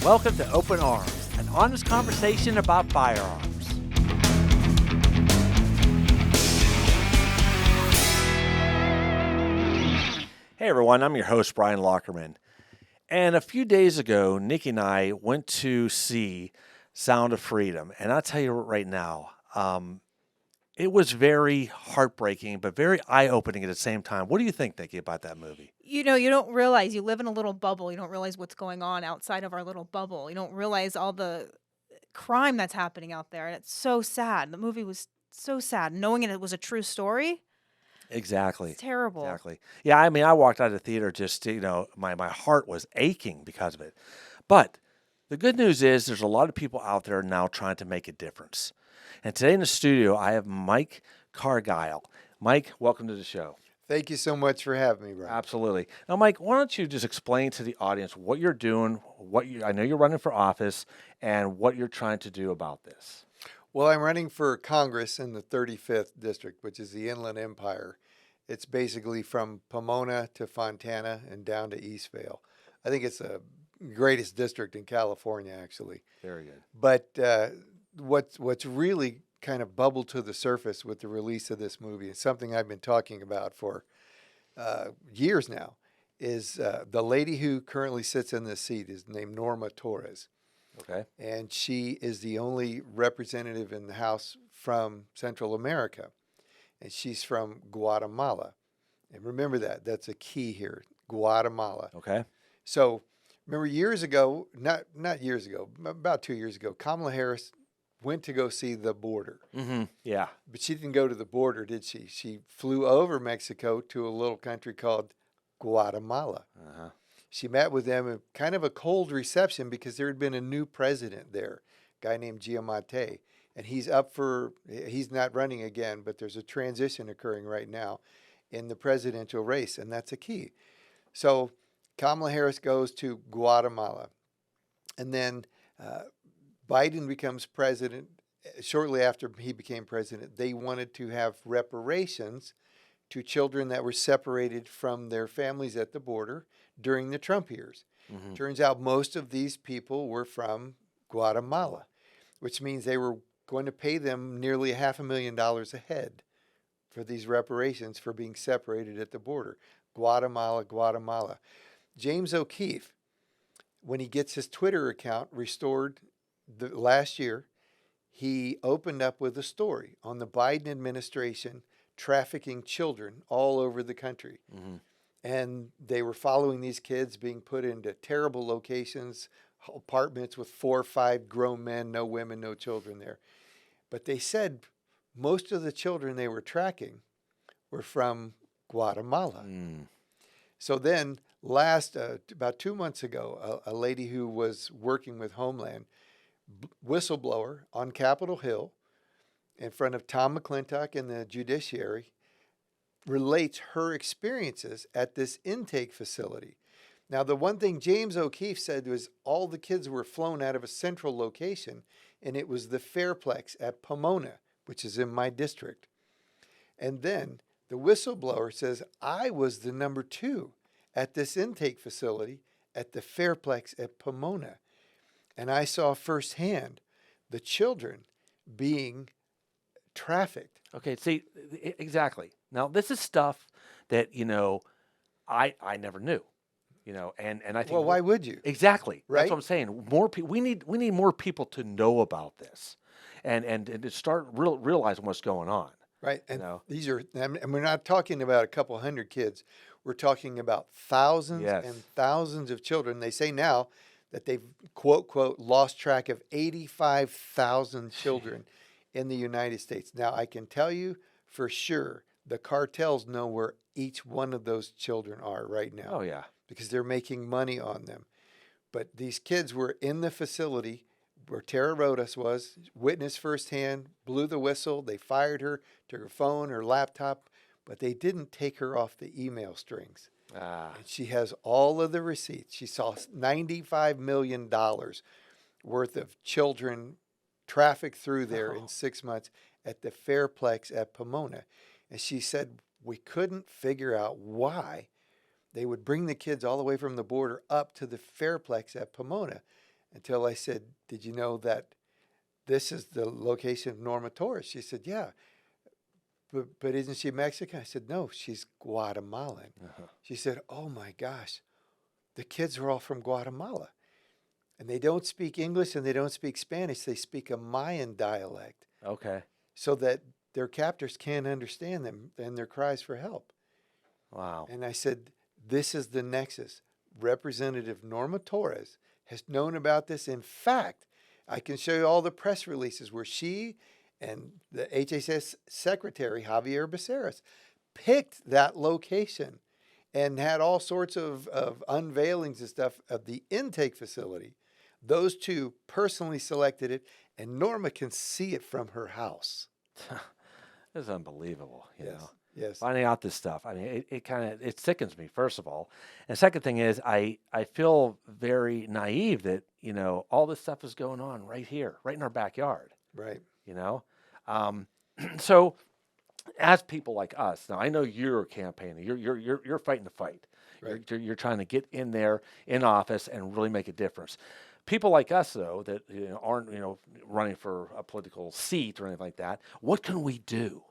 Welcome to Open Arms, an honest conversation about firearms. Hey everyone, I'm your host, Brian Lockerman. And a few days ago, Nikki and I went to see Sound of Freedom. And I'll tell you right now, it was very heartbreaking, but very eye-opening at the same time. What do you think, Nikki, about that movie? You know, you don't realize you live in a little bubble. You don't realize what's going on outside of our little bubble. You don't realize all the crime that's happening out there. And it's so sad. The movie was so sad. Knowing it was a true story, Exactly. it's terrible. Exactly. Yeah, I mean, I walked out of the theater just, my heart was aching because of it. But the good news is there's a lot of people out there now trying to make a difference. And today in the studio, I have Mike Cargile. Mike, welcome to the show. Thank you so much for having me, Brian. Absolutely. Now, Mike, why don't you just explain to the audience what you're doing, I know you're running for office, and what you're trying to do about this. Well, I'm running for Congress in the 35th District, which is the Inland Empire. It's basically from Pomona to Fontana and down to Eastvale. I think it's the greatest district in California, actually. Very good. But what's really kind of bubbled to the surface with the release of this movie, and something I've been talking about for years now, is the lady who currently sits in this seat is named Norma Torres. Okay. And she is the only representative in the House from Central America. And she's from Guatemala. And remember that's a key here, Guatemala. Okay. So remember years ago, not years ago, about 2 years ago, Kamala Harris went to go see the border. Mm-hmm. Yeah. But she didn't go to the border, did she? She flew over Mexico to a little country called Guatemala. Uh-huh. She met with them in kind of a cold reception because there had been a new president there, a guy named Giammattei. And he's not running again, but there's a transition occurring right now in the presidential race, and that's a key. So Kamala Harris goes to Guatemala, and then Biden becomes president. Shortly after he became president, they wanted to have reparations to children that were separated from their families at the border during the Trump years. Mm-hmm. Turns out most of these people were from Guatemala, which means they were going to pay them nearly $500,000 a head for these reparations for being separated at the border. Guatemala. James O'Keefe, when he gets his Twitter account restored last year, he opened up with a story on the Biden administration trafficking children all over the country. Mm-hmm. And they were following these kids being put into terrible locations, apartments with 4 or 5 grown men, no women, no children there. But they said most of the children they were tracking were from Guatemala. Mm. So then about 2 months ago, a lady who was working with Homeland, whistleblower on Capitol Hill in front of Tom McClintock and the judiciary, relates her experiences at this intake facility. Now, the one thing James O'Keefe said was all the kids were flown out of a central location, and it was the Fairplex at Pomona, which is in my district. And then the whistleblower says, I was the number 2 at this intake facility at the Fairplex at Pomona. And I saw firsthand the children being trafficked. Okay, see, exactly. Now, this is stuff that, I never knew, and I think. Well, why would you? Exactly. Right? That's what I'm saying. More people. We need more people to know about this, and to start realizing what's going on. Right. And these are, and we're not talking about a couple hundred kids. We're talking about thousands and thousands of children. They say now that they've, quote, lost track of 85,000 children in the United States. Now, I can tell you for sure the cartels know where each one of those children are right now. Oh, yeah. Because they're making money on them. But these kids were in the facility where Tara Rodas was, witnessed firsthand, blew the whistle. They fired her, took her phone, her laptop, but they didn't take her off the email strings. And she has all of the receipts. She saw $95 million worth of children trafficked through there in 6 months at the Fairplex at Pomona. And she said, we couldn't figure out why they would bring the kids all the way from the border up to the Fairplex at Pomona. until I said, "Did you know that this is the location of Norma Torres?" She said, "Yeah, but isn't she Mexican?" I said, "No, she's Guatemalan." Uh-huh. She said, "Oh my gosh, the kids are all from Guatemala. And they don't speak English and they don't speak Spanish. They speak a Mayan dialect Okay. so that their captors can't understand them and their cries for help." Wow. And I said, "This is the nexus. Representative Norma Torres has known about this. In fact, I can show you all the press releases where she and the HHS Secretary, Javier Becerras, picked that location and had all sorts of unveilings and stuff of the intake facility. Those two personally selected it, and Norma can see it from her house." It's unbelievable, you Yes, know. yes, Finding out this stuff. I mean, it kind of it sickens me, first of all. And second thing is I feel very naive that, all this stuff is going on right here, right in our backyard, right, you know. Um, so as people like us, now I know you're campaigning, you're fighting the fight. right. You're trying to get in there in office and really make a difference. People like us, though, that aren't running for a political seat or anything like that, what can we do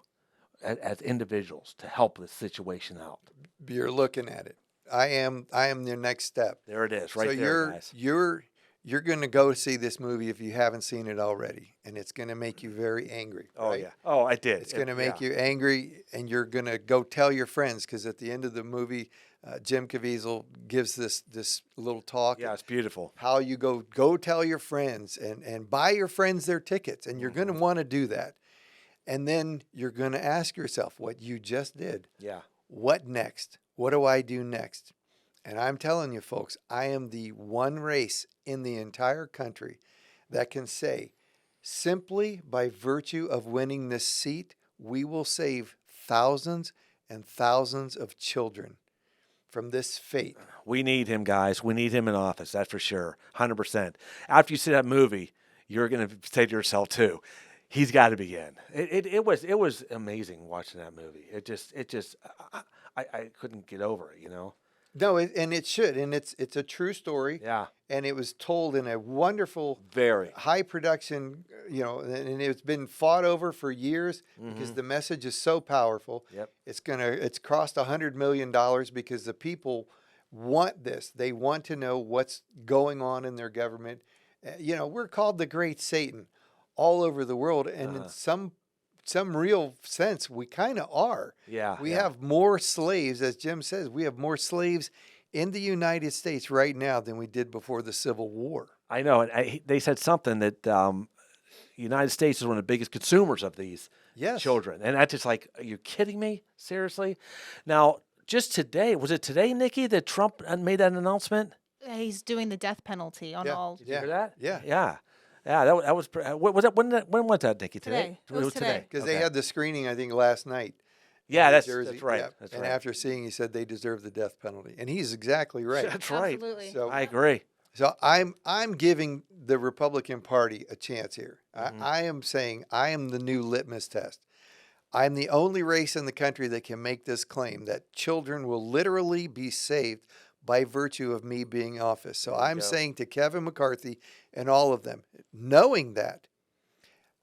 as individuals to help this situation out? You're looking at it. I am your next step. There it is, So right there, guys. you're going to go see this movie if you haven't seen it already, and it's going to make you very angry. Oh right? yeah. Oh, I did. It's going to make you angry, and you're going to go tell your friends, because at the end of the movie, Jim Caviezel gives this little talk. Yeah, it's beautiful. How you go tell your friends and buy your friends their tickets, and you're going to want to do that. And then you're going to ask yourself what you just did. Yeah. What next? What do I do next? And I'm telling you, folks, I am the one race in the entire country that can say, simply by virtue of winning this seat, we will save thousands and thousands of children from this fate. We need him, guys. We need him in office. That's for sure. 100%. After you see that movie, you're going to say to yourself too, he's got to be in. It was amazing watching that movie. I couldn't get over it, No, and it should, and it's a true story. Yeah. And it was told in a wonderful, Very. high production, and it's been fought over for years because the message is so powerful. Yep. It's cost $100 million because the people want this. They want to know what's going on in their government. We're called the Great Satan all over the world, and in some real sense, we kind of are. Yeah. We yeah. have more slaves, as Jim says, we have more slaves in the United States right now than we did before the Civil War. I know. And they said something that the United States is one of the biggest consumers of these children. And that's just like, are you kidding me? Seriously? Now, just today, was it today, Nikki, that Trump made that announcement? He's doing the death penalty on all. Did you hear that? Yeah. Yeah. Yeah, that was. Was that when was that, Nikki? Today. It was today. Because they had the screening, I think, last night. Yeah, in that's Jersey. right. Yeah. That's and right. after seeing, he said they deserve the death penalty, and he's exactly right. That's right. Absolutely. So I agree. So I'm giving the Republican Party a chance here. I am saying I am the new litmus test. I'm the only race in the country that can make this claim that children will literally be saved by virtue of me being in office. So I'm saying to Kevin McCarthy and all of them, knowing that,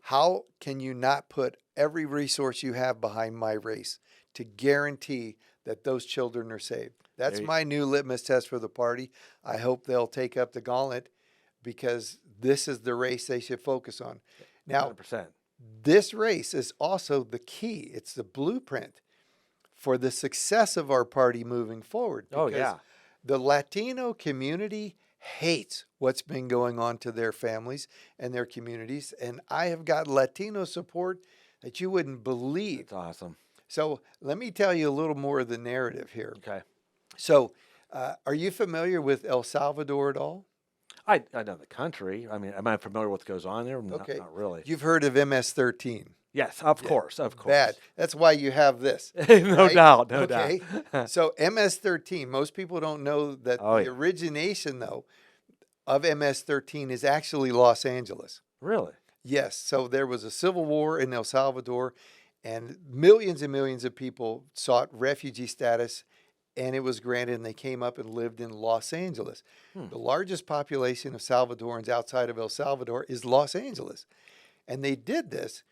how can you not put every resource you have behind my race to guarantee that those children are saved? That's my new litmus test for the party. I hope they'll take up the gauntlet, because this is the race they should focus on. Now, 100%. this race is also the key. It's the blueprint for the success of our party moving forward. Oh, yeah. The Latino community hates what's been going on to their families and their communities. And I have got Latino support that you wouldn't believe. That's awesome. So let me tell you a little more of the narrative here. Okay. So are you familiar with El Salvador at all? I know the country. I mean, am I familiar with what goes on there? Okay. Not really. You've heard of MS-13. Yes, of course. Of course. Bad. That's why you have this. No right? doubt. No Okay. doubt. So MS-13, most people don't know that the origination, though, of MS-13 is actually Los Angeles. Really? Yes. So there was a civil war in El Salvador, and millions of people sought refugee status and it was granted, and they came up and lived in Los Angeles. Hmm. The largest population of Salvadorans outside of El Salvador is Los Angeles. And they did this,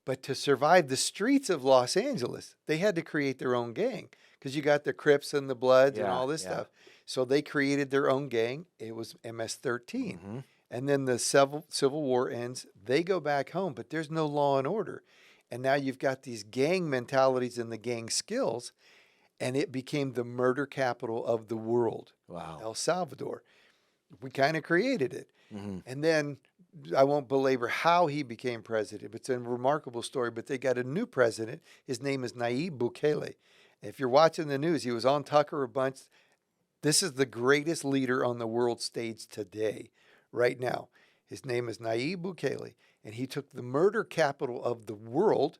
but to survive the streets of Los Angeles, they had to create their own gang because you got the Crips and the Bloods and Yeah, all this yeah. stuff. So they created their own gang. It was MS-13. Mm-hmm. And then the Civil War ends. They go back home, but there's no law and order. And now you've got these gang mentalities and the gang skills, and it became the murder capital of the world, Wow. El Salvador. We kind of created it. Mm-hmm. And then I won't belabor how he became president. It's a remarkable story, but they got a new president. His name is Nayib Bukele. If you're watching the news, he was on Tucker a bunch. This is the greatest leader on the world stage today, right now. His name is Nayib Bukele, and he took the murder capital of the world,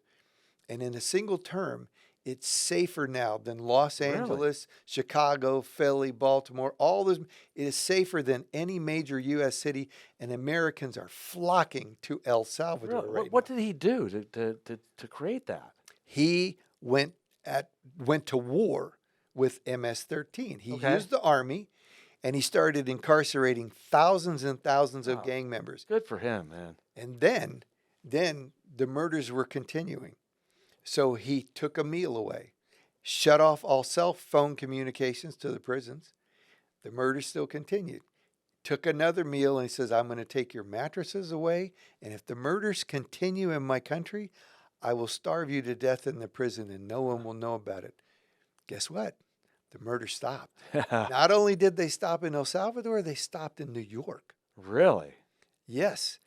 and in a single term, it's safer now than Los Really? Angeles, Chicago, Philly, Baltimore, all those. It is safer than any major U.S. city, and Americans are flocking to El Salvador Really? right What now. did he do to create that? He went to war with MS-13. He Okay. used the army, and he started incarcerating thousands and thousands of Wow. gang members. Good for him, man. And then the murders were continuing. So he took a meal away, shut off all cell phone communications to the prisons. The murders still continued. Took another meal and he says, I'm going to take your mattresses away. And if the murders continue in my country, I will starve you to death in the prison and no one will know about it. Guess what? The murders stopped. Not only did they stop in El Salvador, they stopped in New York. Really? Yes.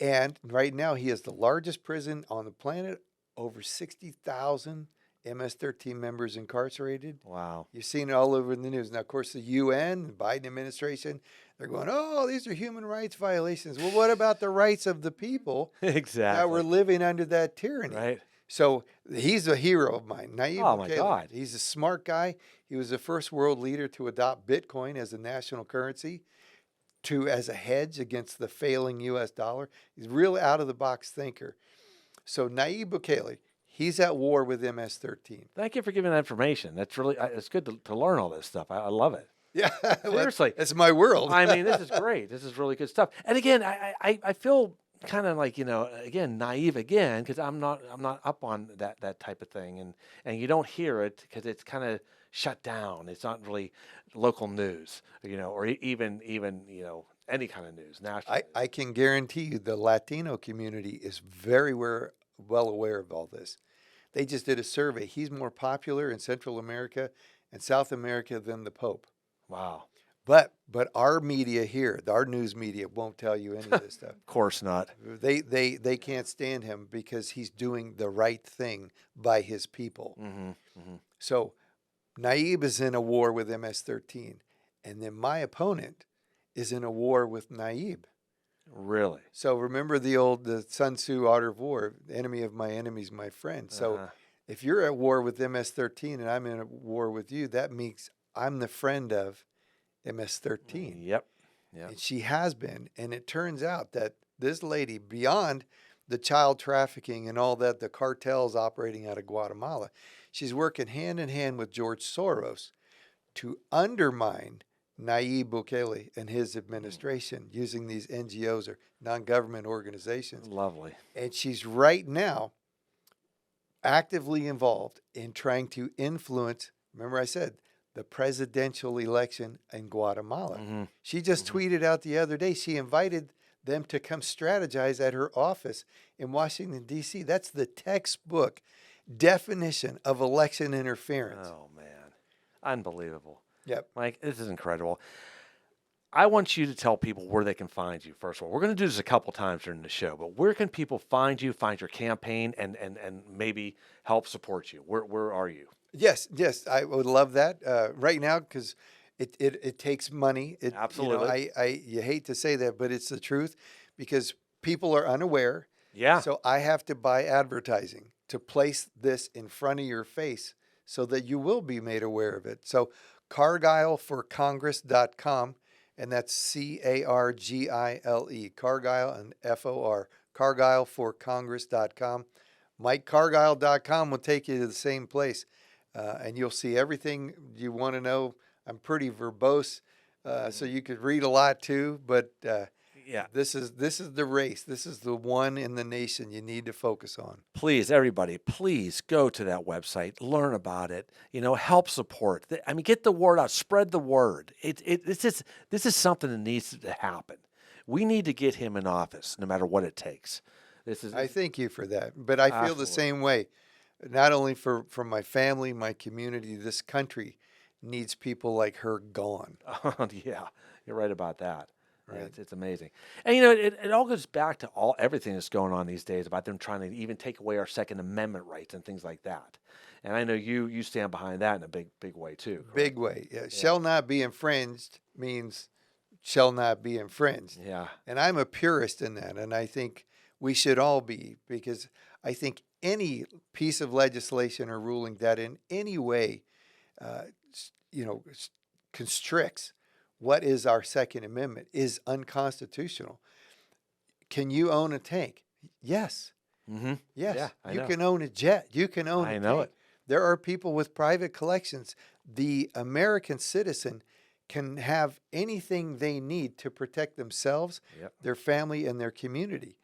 And right now he is the largest prison on the planet. Over 60,000 MS-13 members incarcerated. Wow. You've seen it all over in the news. Now, of course, the UN, the Biden administration, they're going, oh, these are human rights violations. Well, what about the rights of the people Exactly. that were living under that tyranny? Right. So he's a hero of mine. Nayib Oh, my Bukele. God. He's a smart guy. He was the first world leader to adopt Bitcoin as a national currency, as a hedge against the failing U.S. dollar. He's a real out-of-the-box thinker. So Nayib Bukele, he's at war with MS-13. Thank you for giving that information. That's really, it's good to learn all this stuff. I love it. Yeah, Seriously. that's my world. I mean, this is great. This is really good stuff. And again, I feel kind of like, again, naive again, because I'm not up on that type of thing. And you don't hear it because it's kind of shut down. It's not really local news, or even any kind of news, national news. I can guarantee you the Latino community is very well aware of all this. They just did a survey. He's more popular in Central America and South America than the Pope. Wow. But our media here, our news media, won't tell you any of this stuff. Of course not. They can't stand him because he's doing the right thing by his people. Mm-hmm. Mm-hmm. So Nayib is in a war with MS-13, and then my opponent is in a war with Nayib. Really? So remember the Sun Tzu art of war, enemy of my enemy is my friend. So if you're at war with MS-13 and I'm in a war with you, that means I'm the friend of MS-13. Yep. And she has been. And it turns out that this lady, beyond the child trafficking and all that, the cartels operating out of Guatemala, she's working hand in hand with George Soros to undermine Nayib Bukele and his administration using these NGOs or non-government organizations. Lovely. And she's right now actively involved in trying to influence, remember I said, the presidential election in Guatemala. Mm-hmm. She just tweeted out the other day, she invited them to come strategize at her office in Washington, D.C. That's the textbook definition of election interference. Oh, man. Unbelievable. Yep. Mike, this is incredible. I want you to tell people where they can find you, first of all. We're going to do this a couple times during the show, but where can people find you, find your campaign, and maybe help support you? Where are you? Yes, I would love that right now because it takes money. Absolutely. You hate to say that, but it's the truth because people are unaware. Yeah. So I have to buy advertising to place this in front of your face so that you will be made aware of it. So cargileforcongress.com, and that's Cargile, Cargile and FOR, cargileforcongress.com. MikeCargile.com will take you to the same place. and you'll see everything you want to know. I'm pretty verbose, so you could read a lot too. But Yeah. this is the race. This is the one in the nation you need to focus on. Please, everybody, please go to that website, learn about it, help support. I mean, get the word out, spread the word. This is something that needs to happen. We need to get him in office, no matter what it takes. I thank you for that. But I feel the same way, not only for my family, my community, this country needs people like her gone. Yeah, you're right about that. Right. Yeah, it's amazing. And, it all goes back to everything that's going on these days about them trying to even take away our Second Amendment rights and things like that. And I know you stand behind that in a big way too. Correct? Big way. Yeah. Shall not be infringed means shall not be infringed. Yeah. And I'm a purist in that. And I think we should all be, because I think any piece of legislation or ruling that in any way, constricts what is our Second Amendment is unconstitutional. Can you own a tank? Yes. Mm-hmm. Yes. Yeah, I you know. can own a jet. You can own a I tank. know it. There are people with private collections. The American citizen can have anything they need to protect themselves, Yep. their family, and their community.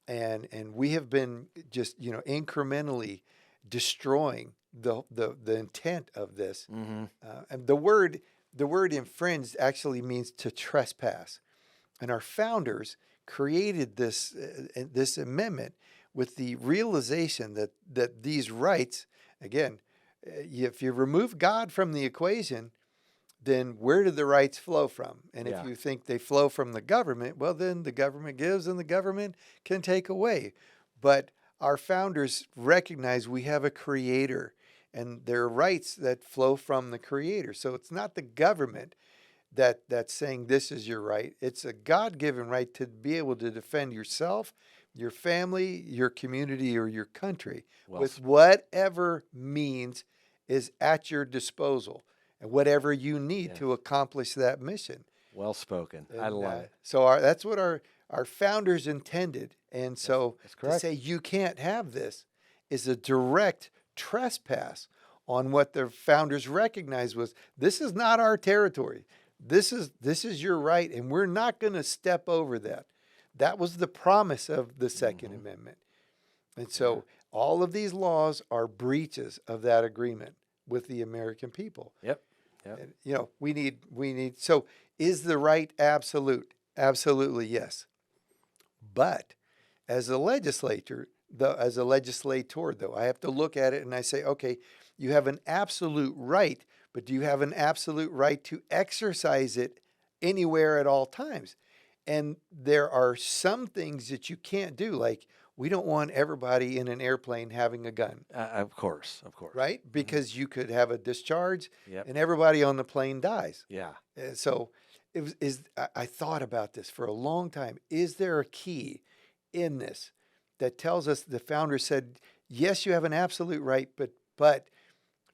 And we have been just incrementally destroying the intent of this. Mm-hmm. And the word infringed actually means to trespass. And our founders created this amendment with the realization that these rights, again, if you remove God from the equation, then where do the rights flow from? And Yeah. if you think they flow from the government, well, then the government gives and the government can take away. But our founders recognize we have a creator, and there are rights that flow from the creator. So it's not the government that's saying this is your right. It's a God-given right to be able to defend yourself, your family, your community, or your country with whatever means is at your disposal and whatever you need to accomplish that mission. Well spoken. And, I love it. So that's what our founders intended. And so that's to correct. say you can't have this is a direct trespass on what the founders recognized was this is not our territory. This is your right, and we're not going to step over that. That was the promise of the Second Amendment. And so all of these laws are breaches of that agreement with the American people. Yep. Yep. And, we need. So is the right absolute? Absolutely, yes. But as a legislator, though, I have to look at it and I say, okay, you have an absolute right, but do you have an absolute right to exercise it anywhere at all times? And there are some things that you can't do, like we don't want everybody in an airplane having a gun. Of course. Right? Because you could have a discharge Yep. and everybody on the plane dies. Yeah. So I thought about this for a long time. Is there a key in this that tells us the founder said, yes, you have an absolute right, but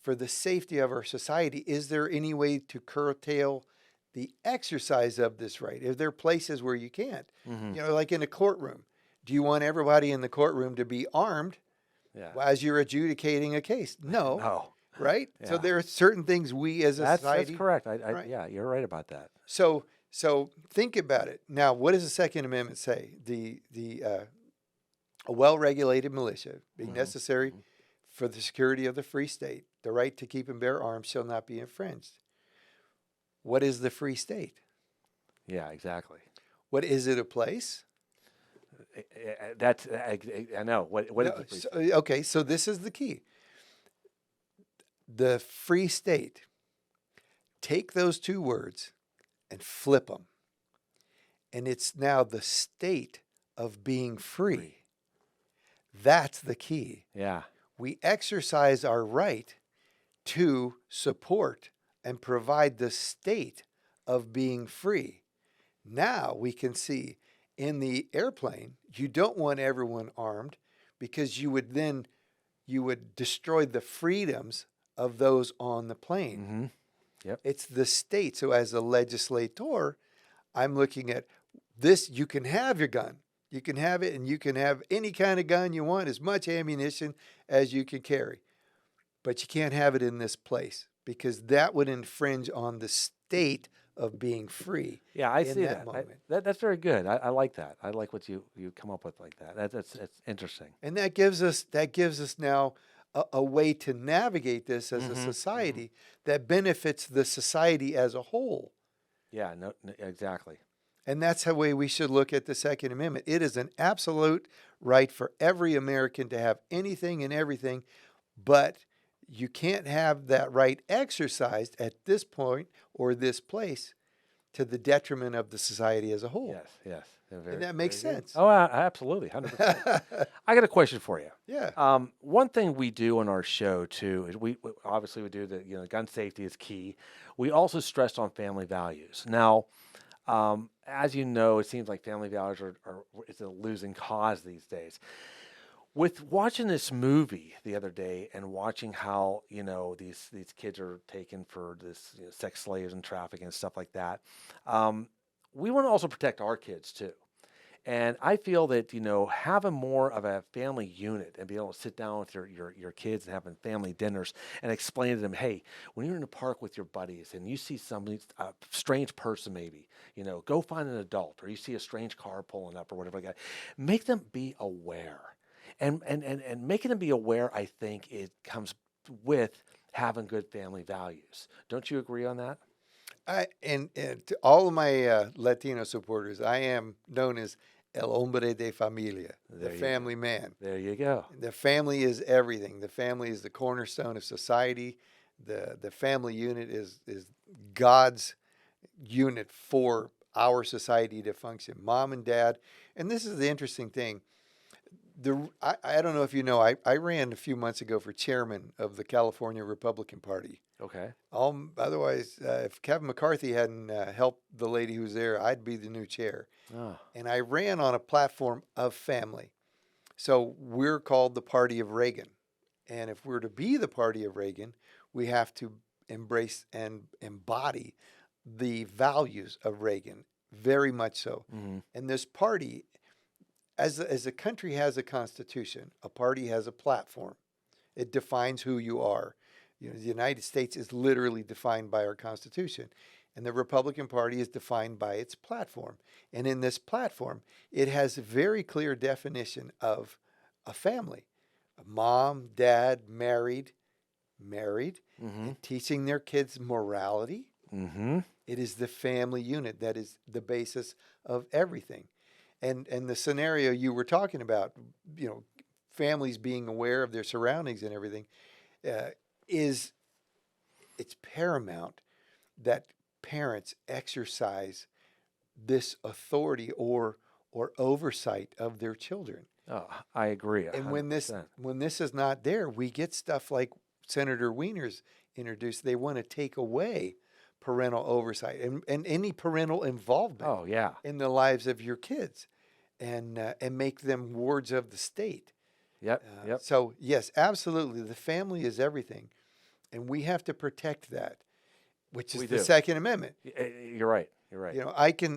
for the safety of our society, is there any way to curtail the exercise of this right? Are there places where you can't? Mm-hmm. Like in a courtroom. Do you want everybody in the courtroom to be armed as you're adjudicating a case? No. No. Right? Yeah. So there are certain things we as a society... That's correct. Right. Yeah, you're right about that. So think about it. Now, what does the Second Amendment say? A well-regulated militia being necessary for the security of the free state, the right to keep and bear arms shall not be infringed. What is the free state? Yeah, exactly. What is it a place? That's I know. What is the Okay, so this is the key. The free state. Take those two words and flip them. And it's now the state of being free. That's the key. Yeah. We exercise our right to support and provide the state of being free. Now we can see in the airplane, you don't want everyone armed because you would destroy the freedoms of those on the plane. Mm-hmm. Yep. It's the state. So as a legislator, I'm looking at this. You can have your gun. You can have it, and you can have any kind of gun you want, as much ammunition as you can carry. but you can't have it in this place because that would infringe on the state of being free Yeah, I in see that that. moment. That's very good. I like that. I like what you come up with like that. That's interesting. And that gives us now a way to navigate this as a Hmm. society that benefits the society as a whole. Yeah, exactly. And that's the way we should look at the Second Amendment. It is an absolute right for every American to have anything and everything, but you can't have that right exercised at this point or this place to the detriment of the society as a whole. Yes. Yeah, And very, that makes very good. sense. Oh, absolutely, 100%. I got a question for you. Yeah. One thing we do on our show too is we obviously we do the gun safety is key. We also stressed on family values. Now, as you know, it seems like family values are it's a losing cause these days. With watching this movie the other day and watching how these kids are taken for this sex slaves and trafficking and stuff like that, um, we want to also protect our kids too. And I feel that having more of a family unit and being able to sit down with your kids and having family dinners and explain to them, hey, when you're in the park with your buddies and you see somebody a strange person, maybe go find an adult, or you see a strange car pulling up or whatever like that, make them be aware. And making them be aware, I think it comes with having good family values. Don't you agree on that? And to all of my Latino supporters, I am known as El Hombre de Familia, the There you go. family man. There you go. The family is everything. The family is the cornerstone of society. The family unit is God's unit for our society to function. Mom and dad. And this is the interesting thing. I don't know if you know, I ran a few months ago for chairman of the California Republican Party. Okay. Otherwise, if Kevin McCarthy hadn't helped the lady who's there, I'd be the new chair. Oh. And I ran on a platform of family. So we're called the Party of Reagan. And if we're to be the Party of Reagan, we have to embrace and embody the values of Reagan, very much so. Hmm. And this party, as a country has a constitution, a party has a platform. It defines who you are. The United States is literally defined by our Constitution, and the Republican Party is defined by its platform. And in this platform, it has a very clear definition of a family: a mom, dad, married, Hmm. and teaching their kids morality. Hmm. It is the family unit that is the basis of everything. And the scenario you were talking about, families being aware of their surroundings and everything, uh, is it's paramount that parents exercise this authority or oversight of their children. Oh, I agree, And 100%. when this is not there, we get stuff like Senator Wiener's introduced. They want to take away parental oversight and any parental involvement Oh, yeah. in the lives of your kids, and make them wards of the state. Yep. So yes, absolutely, the family is everything, and we have to protect that, which is We the do. Second Amendment. You're right. You're right.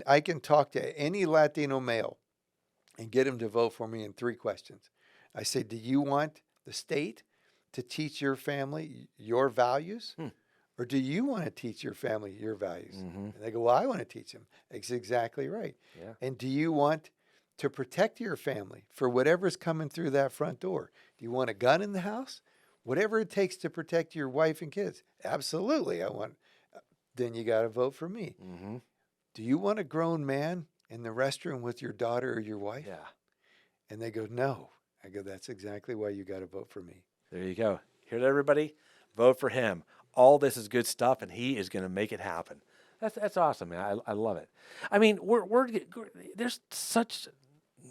I can talk to any Latino male and get him to vote for me in 3 questions. I say, do you want the state to teach your family your values? Hmm. Or do you want to teach your family your values? Hmm. And they go, well, I want to teach them. That's exactly right. Yeah. And do you want to protect your family for whatever's coming through that front door? Do you want a gun in the house? Whatever it takes to protect your wife and kids. Absolutely, I want. Then you got to vote for me. Hmm. Do you want a grown man in the restroom with your daughter or your wife? Yeah. And they go, no. I go, that's exactly why you got to vote for me. There you go. Hear that, everybody? Vote for him. All this is good stuff, and he is going to make it happen. That's awesome, man. I love it. I mean, there's such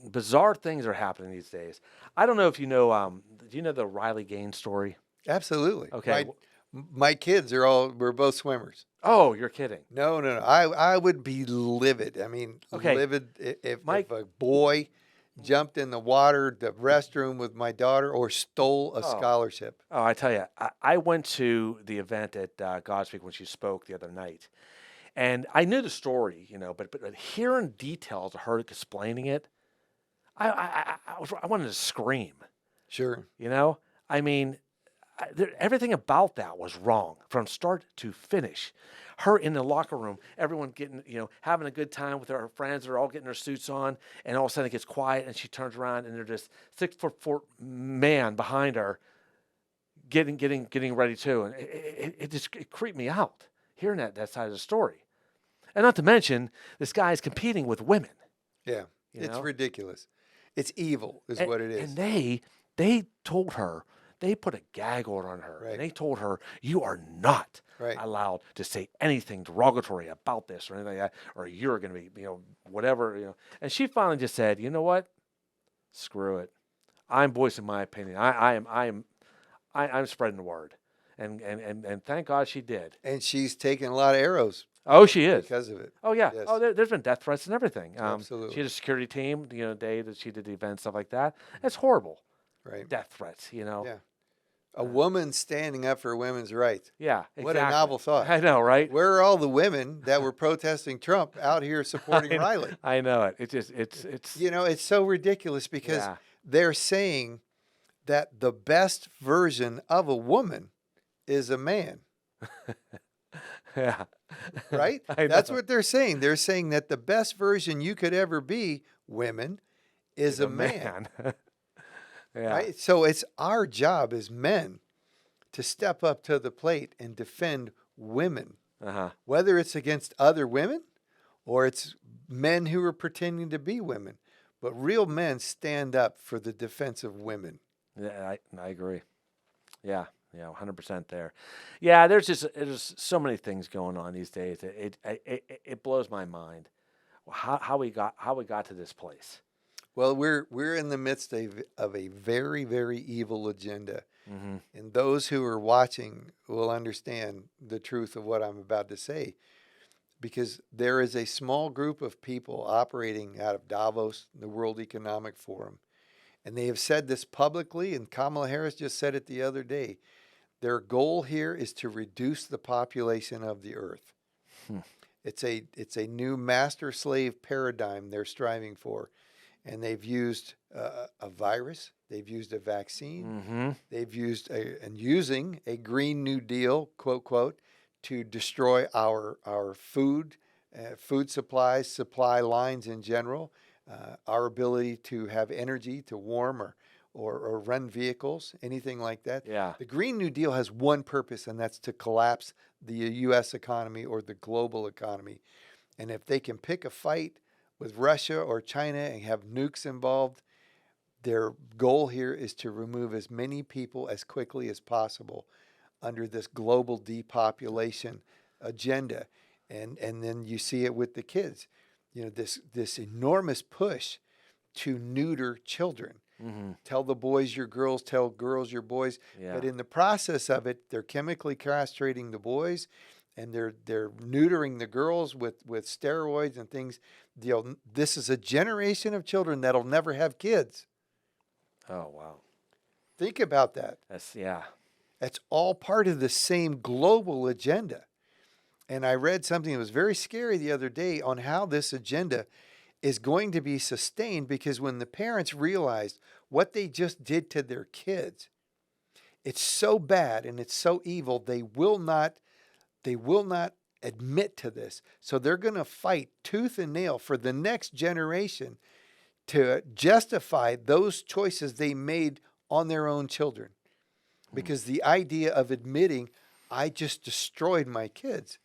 bizarre things are happening these days. I don't know if you know. Do you know the Riley Gaines story? Absolutely. Okay. My kids we're both swimmers. Oh, you're kidding. No. I would be livid. I mean, Okay. livid if a boy jumped in the water, the restroom with my daughter, or stole a scholarship. Oh, I tell you, I went to the event at Godspeak when she spoke the other night, and I knew the story, but hearing details of her explaining it, I wanted to scream. Sure. I mean, everything about that was wrong from start to finish. Her in the locker room, everyone getting, having a good time with her friends. They're all getting their suits on, and all of a sudden it gets quiet, and she turns around, and there's this 6'4" man behind her, getting ready too, and it creeped me out hearing that side of the story, and not to mention this guy is competing with women. Yeah, You it's know? ridiculous. It's evil, is what it is. And they told her, they put a gag order on her, Right. and they told her, you are not Right. allowed to say anything derogatory about this or anything like that, or you're going to be, whatever. And she finally just said, you know what? Screw it. I'm voicing my opinion. I'm spreading the word, and thank God she did. And she's taking a lot of arrows Oh, she is. because of it. Oh yeah. Yes. Oh, there's been death threats and everything. Absolutely. She had a security team, the day that she did the event, stuff like that. That's horrible. Right. Death threats, Yeah. A woman standing up for women's rights. Yeah, exactly. What a novel thought. I know, right? Where are all the women that were protesting Trump out here supporting Riley? I know it. It's It's so ridiculous because Yeah. they're saying that the best version of a woman is a man, yeah. right? I That's know. what they're saying. They're saying that the best version you could ever be, women, is a man. Yeah. Right? So it's our job as men to step up to the plate and defend women, Uh-huh. whether it's against other women or it's men who are pretending to be women. But real men stand up for the defense of women. Yeah, I agree. Yeah, 100% there. Yeah, there's so many things going on these days. It blows my mind how we got to this place. Well, we're in the midst of a very, very evil agenda. Mm-hmm. And those who are watching will understand the truth of what I'm about to say. Because there is a small group of people operating out of Davos, the World Economic Forum. And they have said this publicly, and Kamala Harris just said it the other day. Their goal here is to reduce the population of the earth. It's a new master-slave paradigm they're striving for. And they've used a virus. They've used a vaccine. Mm-hmm. They've used using a Green New Deal, quote, quote, to destroy our food supplies, supply lines in general, our ability to have energy to warm or run vehicles, anything like that. Yeah. The Green New Deal has one purpose, and that's to collapse the U.S. economy or the global economy. And if they can pick a fight with Russia or China and have nukes involved, their goal here is to remove as many people as quickly as possible under this global depopulation agenda. And then you see it with the kids. This enormous push to neuter children. Mm-hmm. Tell the boys your girls, tell girls your boys. Yeah. But in the process of it, they're chemically castrating the boys, and they're neutering the girls with steroids and things. This is a generation of children that'll never have kids. Oh wow. Think about that. That's all part of the same global agenda. And I read something that was very scary the other day on how this agenda is going to be sustained, because when the parents realized what they just did to their kids, it's so bad and it's so evil, they will not admit to this. So they're going to fight tooth and nail for the next generation to justify those choices they made on their own children. Because the idea of admitting, I just destroyed my kids,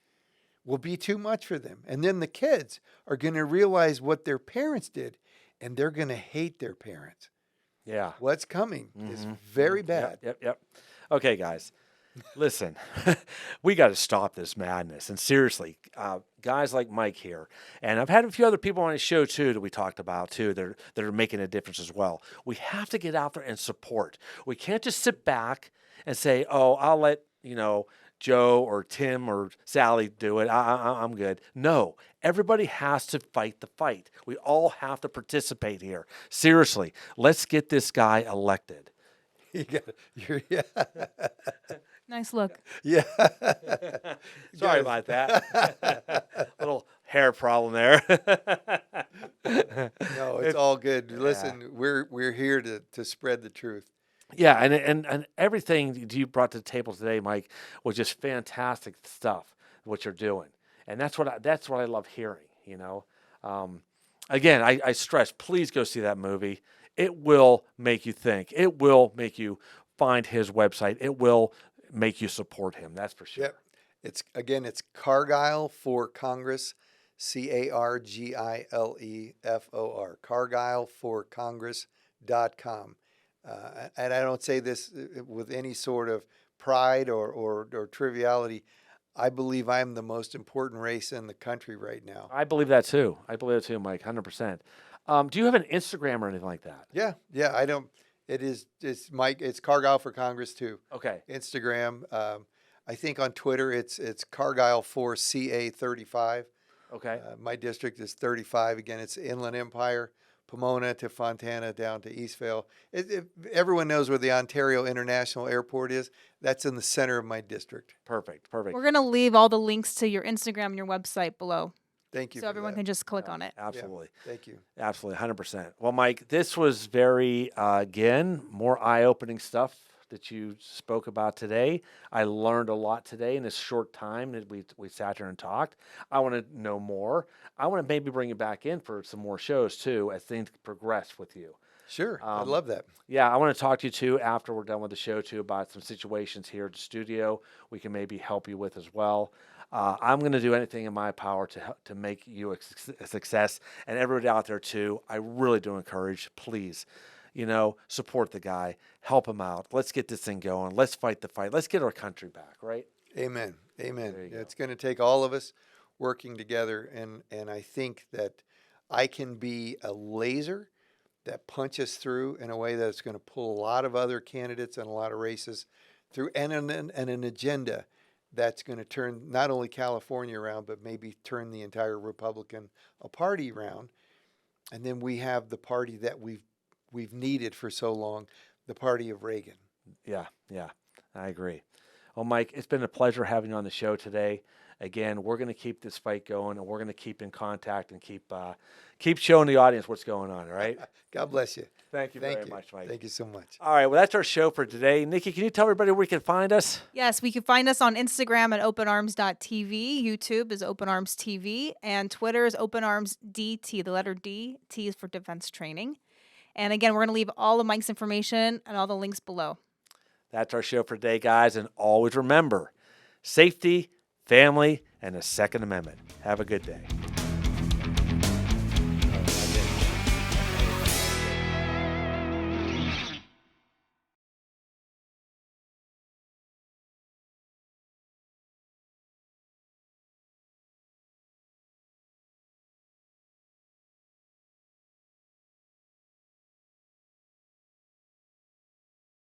will be too much for them. And then the kids are going to realize what their parents did, and they're going to hate their parents. Yeah. What's coming is very bad. Yep. Okay, guys, listen, we got to stop this madness. And seriously, guys like Mike here, and I've had a few other people on his show too that we talked about too that are making a difference as well. We have to get out there and support. We can't just sit back and say, "Oh, I'll let Joe or Tim or Sally do it. I'm good." No, everybody has to fight the fight. We all have to participate here. Seriously, let's get this guy elected. Yeah. Nice look. Yeah. Sorry about that. Little hair problem there. No, it's all good. Listen, we're here to spread the truth. Yeah, and everything that you brought to the table today, Mike, was just fantastic stuff. What you're doing, and that's what I love hearing. Um, again, I stress, please go see that movie. It will make you think. It will make you find his website. It will make you support him. That's for sure. Yep. It's Cargile for Congress, CargileFor, cargileforcongress.com. And I don't say this with any sort of pride or triviality. I believe I'm the most important race in the country right now. I believe that too. I believe that too, Mike. 100%. Do you have an Instagram or anything like that? Yeah, yeah. I don't. It's Mike. It's Cargile for Congress too. Okay. Instagram. I think on Twitter it's Cargile for CA35. Okay. My district is 35. Again, it's Inland Empire, Pomona to Fontana down to Eastvale. Everyone knows where the Ontario International Airport is. That's in the center of my district. Perfect. Perfect. We're going to leave all the links to your Instagram and your website below. Thank you. So for everyone that. can just click on it. Absolutely. Yeah, thank you. Absolutely. 100%. Well, Mike, this was very, again, more eye opening stuff that you spoke about today. I learned a lot today in this short time that we sat here and talked. I want to know more. I want to maybe bring you back in for some more shows too as things progress with you. Sure. I'd love that. Yeah, I want to talk to you too after we're done with the show too about some situations here at the studio we can maybe help you with as well. I'm going to do anything in my power to make you a success, and everybody out there too. I really do encourage, please, support the guy, help him out. Let's get this thing going. Let's fight the fight. Let's get our country back, right? Amen. Amen. There you go. It's going to take all of us working together, and I think that I can be a laser that punches through in a way that's going to pull a lot of other candidates and a lot of races through, and an agenda that's going to turn not only California around, but maybe turn the entire Republican Party around. And then we have the party that we've needed for so long, the party of Reagan. Yeah, I agree. Well, Mike, it's been a pleasure having you on the show today. Again, we're going to keep this fight going, and we're going to keep in contact and keep showing the audience what's going on. All right. God bless you. Thank you very much, Mike. Thank you so much. All right. Well, that's our show for today. Nikki, can you tell everybody where we can find us? Yes, we can find us on Instagram at openarms.tv. YouTube is Open Arms TV. And Twitter is Open Arms DT. The letter D, T is for defense training. And again, we're going to leave all of Mike's information and all the links below. That's our show for today, guys. And always remember, safety, family, and the Second Amendment. Have a good day.